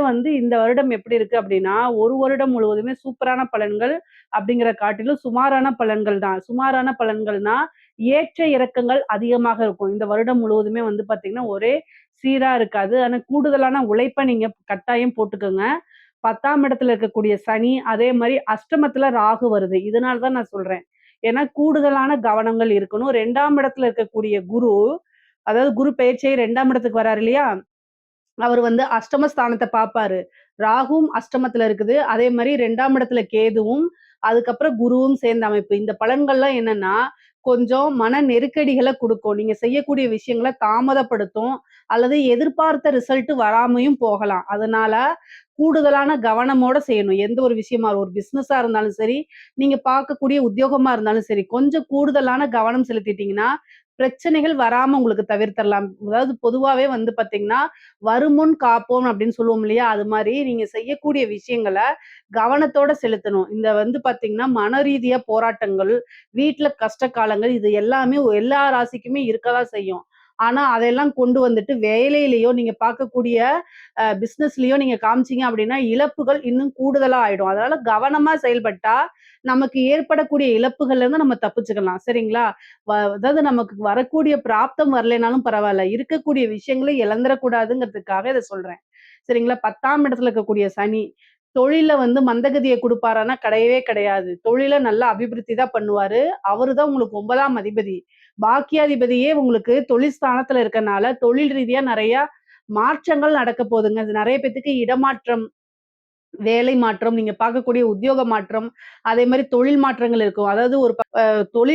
வந்து இந்த வருடம் எப்படி இருக்கு அப்படின்னா, ஒரு வருடம் முழுவதுமே சூப்பரான பலன்கள் அப்படிங்கிற காட்டிலும் சுமாரான பலன்கள் தான். சுமாரான பலன்கள்னா, ஏற்ற இறக்கங்கள் அதிகமாக இருக்கும். இந்த வருடம் முழுவதுமே வந்து பார்த்தீங்கன்னா, ஒரே சீரா இருக்காது. ஆனா கூடுதலான உழைப்ப நீங்க கட்டாயம் போட்டுக்கங்க. 10ஆம் இடத்துல இருக்கக்கூடிய சனி, அதே மாரி அஷ்டமத்துல ராகு வருது. இதனால தான் நான் சொல்றேன். ஏன்னா கூடுதலான கவனங்கள் இருக்கணும். 2ஆம் இடத்துல இருக்கக்கூடிய குரு, அதாவது குரு பெயர்ச்சியாயி 2ஆம் இடத்துக்கு வராரு இல்லையா? அவரு வந்து அஷ்டம ஸ்தானத்த பாப்பாரு. ராகுவும் அஷ்டமத்துல இருக்குது. அதே மாரி 2ஆம் இடத்துல கேதுவும், அதுக்கப்புறம் குருவும் சேர்ந்த அமைப்பு. இந்த பலன்கள்லாம் என்னன்னா, கொஞ்சம் மன நெருக்கடிகள குடுக்கும். நீங்க செய்யக்கூடிய விஷயங்கள தாமதப்படுத்தும். அல்லது எதிர்பார்த்த ரிசல்ட் வராமயும் போகலாம். அதனால கூடுதலான கவனமோட செய்யணும். எந்த ஒரு விஷயமா ஒரு பிசினஸா இருந்தாலும் சரி, நீங்க பார்க்கக்கூடிய உத்தியோகமா இருந்தாலும் சரி, கொஞ்சம் கூடுதலான கவனம் செலுத்திட்டீங்கன்னா, பிரச்சனைகள் வராம உங்களுக்கு தவிர்த்தரலாம். அதாவது பொதுவாவே வந்து பார்த்தீங்கன்னா, "வருமுன் காப்போம்" அப்படின்னு சொல்லுவோம் இல்லையா? அது மாரி நீங்க செய்யக்கூடிய விஷயங்கள கவனத்தோட செலுத்தணும். இந்த வந்து பார்த்தீங்கன்னா, மன ரீதியா போராட்டங்கள், வீட்ல கஷ்ட காலங்கள் இது எல்லாமே எல்லா ராசிக்குமே இருக்க தான் செய்யும். ஆனா, அதெல்லாம் கொண்டு வந்துட்டு வேலையிலயோ, நீங்க பார்க்கக்கூடிய பிசினஸ்லயோ நீங்க காமிச்சீங்க அப்படின்னா, இழப்புகள் இன்னும் கூடுதலா ஆயிடும். அதனால கவனமா செயல்பட்டா, நமக்கு ஏற்படக்கூடிய இழப்புகள்ல இருந்து நம்ம தப்பிச்சுக்கலாம். சரிங்களா? அதாவது நமக்கு வரக்கூடிய பிராப்தம் வரலைனாலும் பரவால்ல. இருக்கக்கூடிய விஷயங்கள இழந்துறக்கூடாதுங்கிறதுக்காக இத சொல்றேன். சரிங்களா? 10ஆம் இடத்துல இருக்கக்கூடிய சனி, தொழில்ல வந்து மந்தகதிய குடுப்பாரான்னா கிடையவே கிடையாது. தொழில நல்லா அபிவிருத்தி தான் பண்ணுவாரு. அவரு தான் உங்களுக்கு 9ஆம் அதிபதி. பாக்கியாதிபதியே உங்களுக்கு தொழில் ஸ்தானத்துல இருக்கனால, தொழில் ரீதியா நெறைய மாற்றங்கள் நடக்க போதுங்க. அது நெறைய பேத்துக்கு இடமாற்றம், வேலை மாற்றம், நீங்க பார்க்கக்கூடிய உத்தியோக மாற்றம், அதே மாரி தொழில் மாற்றங்கள் இருக்கும். அதாவது ஒரு தொழில்